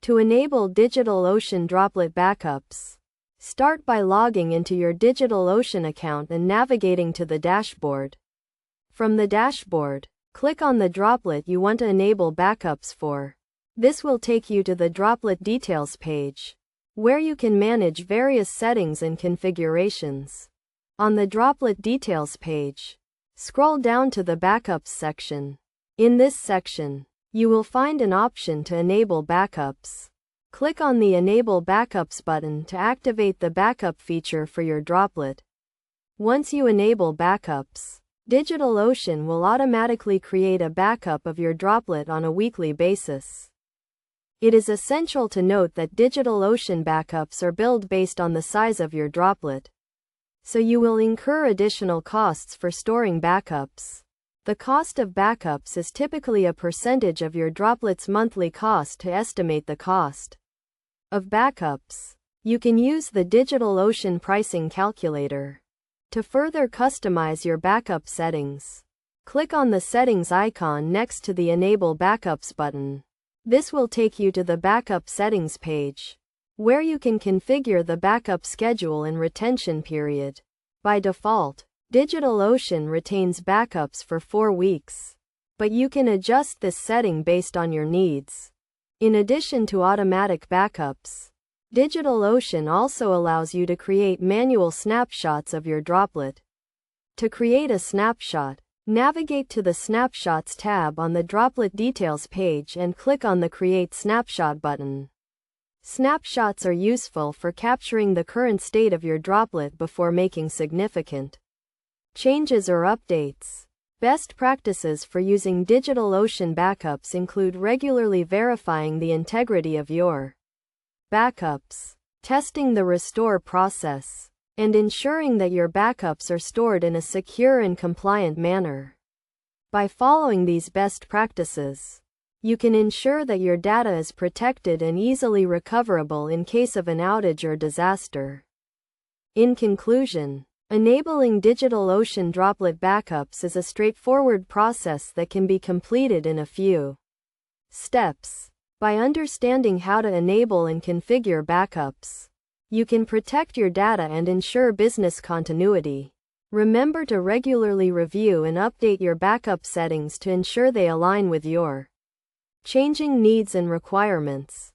To enable DigitalOcean Droplet backups, start by logging into your DigitalOcean account and navigating to the dashboard. From the dashboard, click on the droplet you want to enable backups for. This will take you to the Droplet Details page, where you can manage various settings and configurations. On the Droplet Details page, scroll down to the Backups section. In this section, you will find an option to enable backups. Click on the Enable Backups button to activate the backup feature for your droplet. Once you enable backups, DigitalOcean will automatically create a backup of your droplet on a weekly basis. It is essential to note that DigitalOcean backups are billed based on the size of your droplet, so you will incur additional costs for storing backups. The cost of backups is typically a percentage of your droplet's monthly cost. To estimate the cost of backups, you can use the DigitalOcean pricing calculator. To further customize your backup settings, click on the settings icon next to the Enable Backups button. This will take you to the backup settings page, where you can configure the backup schedule and retention period. By default, DigitalOcean retains backups for 4 weeks, but you can adjust this setting based on your needs. In addition to automatic backups, DigitalOcean also allows you to create manual snapshots of your droplet. To create a snapshot, navigate to the Snapshots tab on the Droplet Details page and click on the Create Snapshot button. Snapshots are useful for capturing the current state of your droplet before making significant changes or updates. Best practices for using DigitalOcean backups include regularly verifying the integrity of your backups, testing the restore process, and ensuring that your backups are stored in a secure and compliant manner. By following these best practices, you can ensure that your data is protected and easily recoverable in case of an outage or disaster. In conclusion, enabling DigitalOcean Droplet backups is a straightforward process that can be completed in a few steps. By understanding how to enable and configure backups, you can protect your data and ensure business continuity. Remember to regularly review and update your backup settings to ensure they align with your changing needs and requirements.